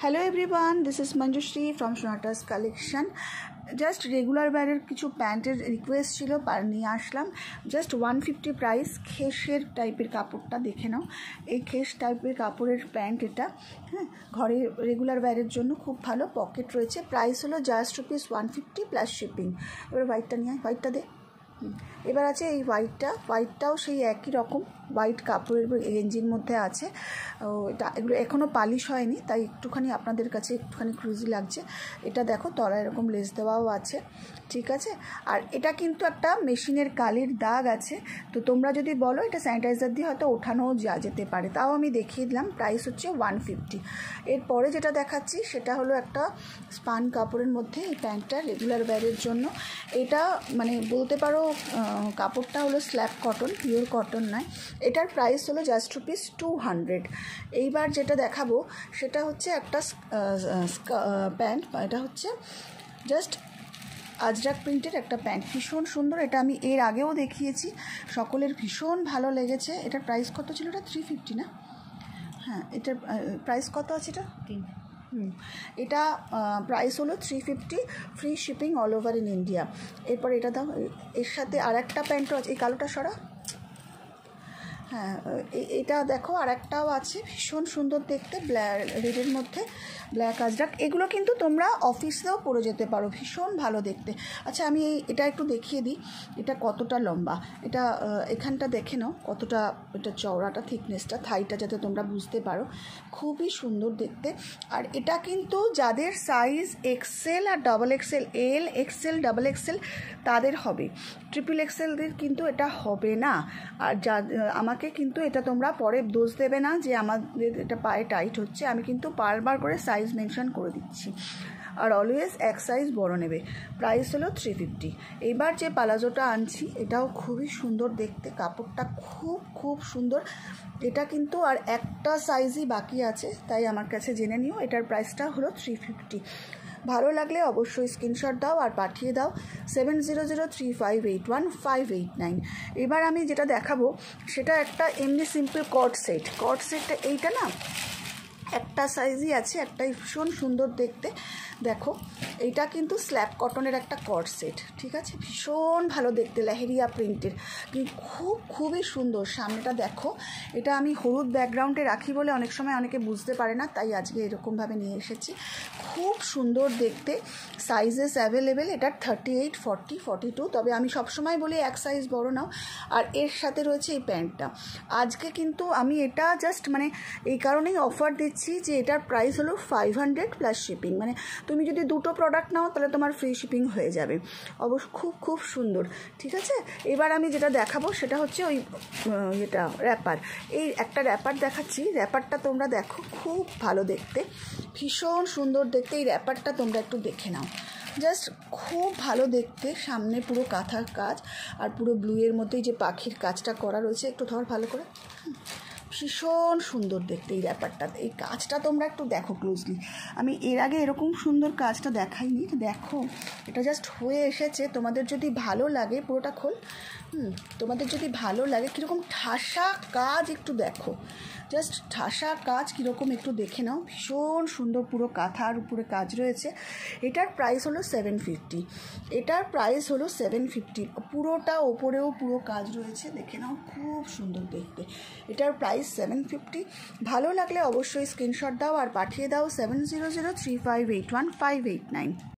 Hello everyone, this is Manjushree from Sonata's collection. Just regular ওয়্যারের কিছু প্যান্টের রিকোয়েস্ট ছিল, নিয়ে আসলাম। Just 150 price. খেসের টাইপের কাপড়টা দেখে নাও। এই খেস টাইপের কাপড়ের প্যান্ট এটা, হ্যাঁ, ঘরে রেগুলার ওয়্যারের জন্য খুব ভালো। পকেট রয়েছে। প্রাইস হলো জাস্ট ₹150 প্লাস শিপিং। এবার হোয়াইটটা নিয়ে, হোয়াইটটা দে। এবার আছে এই হোয়াইটটাও সেই একই রকম হোয়াইট কাপড়ের গেঞ্জির মধ্যে আছে। এটা এগুলো এখনও পালিশ হয়নি, তাই একটুখানি আপনাদের কাছে একটুখানি ক্রুজি লাগছে। এটা দেখো তলা এরকম লেস দেওয়াও আছে, ঠিক আছে। আর এটা কিন্তু একটা মেশিনের কালির দাগ আছে, তো তোমরা যদি বলো এটা স্যানিটাইজার দিয়ে হয়তো ওঠানোও যেতে পারে, তাও আমি দেখিয়ে দিলাম। প্রাইস হচ্ছে 150। এরপরে যেটা দেখাচ্ছি সেটা হলো একটা স্পান কাপড়ের মধ্যে এই প্যান্টটা রেগুলার ওয়্যারের জন্য। এটা মানে বলতে পারো কাপড়টা হলো স্ল্যাব কটন, পিওর কটন নয়। এটার প্রাইস হলো জাস্ট ₹200। এইবার যেটা দেখাবো সেটা হচ্ছে একটা প্যান্ট। এটা হচ্ছে জাস্ট আজরাক প্রিন্টের একটা প্যান্ট, ভীষণ সুন্দর। এটা আমি এর আগেও দেখিয়েছি, সকলের ভীষণ ভালো লেগেছে। এটার প্রাইস কত ছিল? এটা 350 না? হ্যাঁ, এটার প্রাইস কত আছে? এটা এটা প্রাইস হলো 350, free shipping all over in India. এরপর এটা দাও। এর সাথে আর একটা প্যান্টও আছে। এই কালোটা সরা। হ্যাঁ, এটা দেখো আর একটাও আছে, ভীষণ সুন্দর দেখতে, রেডের মধ্যে ব্ল্যাক আজরাক। এগুলো কিন্তু তোমরা অফিসেও পরে যেতে পারো, ভীষণ ভালো দেখতে। আচ্ছা, আমি এটা একটু দেখিয়ে দিই এটা কতটা লম্বা। এটা এখানটা দেখে নাও কতটা এটা চওড়াটা, থিকনেসটা, থাইটা, যাতে তোমরা বুঝতে পারো। খুবই সুন্দর দেখতে। আর এটা কিন্তু যাদের সাইজ এক্সেল আর double XL, L XL double XL তাদের হবে, ট্রিপল এক্সেলদের কিন্তু এটা হবে না। আর আমাকে কিন্তু এটা তোমরা পরে দোষ দেবে না যে আমাদের এটা পায়ে টাইট হচ্ছে, আমি কিন্তু বারবার করে সাইজ মেনশন করে দিচ্ছি। আর অলওয়েজ এক সাইজ বড় নেবে। প্রাইস হলো 350। এবার যে পালাজোটা আনছি এটাও খুবই সুন্দর দেখতে, কাপড়টা খুব খুব সুন্দর। এটা কিন্তু আর একটা সাইজই বাকি আছে, তাই আমার কাছে জেনে নিও। এটার প্রাইসটা হলো 350। ভালো লাগলে অবশ্যই স্ক্রিনশট দাও আর পাঠিয়ে দাও 7003581589। এবার আমি যেটা দেখাবো সেটা একটা এমনি সিম্পল কট সেটটা। এইটা না একটা সাইজই আছে, একটাই ভীষণ সুন্দর দেখতে। দেখো এইটা কিন্তু স্ল্যাব কটনের একটা কট সেট, ঠিক আছে, ভীষণ ভালো দেখতে, লেহেরিয়া প্রিন্টের, খুবই সুন্দর। সামনেটা দেখো, এটা আমি হলুদ ব্যাকগ্রাউন্ডে রাখি বলে অনেক সময় অনেকে বুঝতে পারে না, তাই আজকে এরকমভাবে নিয়ে এসেছি। খুব সুন্দর দেখতে, সাইজেস অ্যাভেলেবেল। এটা 38, 40, 42, তবে আমি সবসময় বলি এক সাইজ বড় নাও। আর এর সাথে রয়েছে এই প্যান্টটা। আজকে কিন্তু আমি এটা জাস্ট মানে এই কারণেই অফার দিচ্ছি যে এটার প্রাইস হলো 500 প্লাস শিপিং। মানে তুমি যদি দুটো প্রোডাক্ট নাও তাহলে তোমার ফ্রি শিপিং হয়ে যাবে। অবশ্য খুব সুন্দর, ঠিক আছে। এবার আমি যেটা দেখাবো সেটা হচ্ছে ওই এটা র্যাপার। এই একটা র্যাপার দেখাচ্ছি, র্যাপারটা তোমরা দেখো, খুব ভালো দেখতে, ভীষণ সুন্দর দেখতে। এই র্যাপারটা তোমরা একটু দেখে নাও, জাস্ট খুব ভালো দেখতে। সামনে পুরো কাঁথার কাজ আর পুরো ব্লুয়ের মধ্যেই যে পাখির কাজটা করা রয়েছে, একটু ধর ভালো করে, ভীষণ সুন্দর দেখতে এই ব্যাপারটাতে। এই কাজটা তোমরা একটু দেখো ক্লোজলি, আমি এর আগে এরকম সুন্দর কাজটা দেখাইনি। দেখো এটা জাস্ট হয়ে এসেছে। তোমাদের যদি ভালো লাগে, পুরোটা খোল, তোমাদের যদি ভালো লাগে, কীরকম ঠাসা কাজ একটু দেখো, জাস্ট ঠাসা কাজ কীরকম একটু দেখে নাও। ভীষণ সুন্দর, পুরো কাঁথার উপরে কাজ রয়েছে। এটার প্রাইস হলো 750। এটার প্রাইস হলো 750। পুরোটা ওপরেও পুরো কাজ রয়েছে, দেখে নাও, খুব সুন্দর দেখতে। এটার প্রাইস 750। ভালো লাগলে অবশ্যই স্ক্রিনশট দাও আর পাঠিয়ে দাও 7003581589।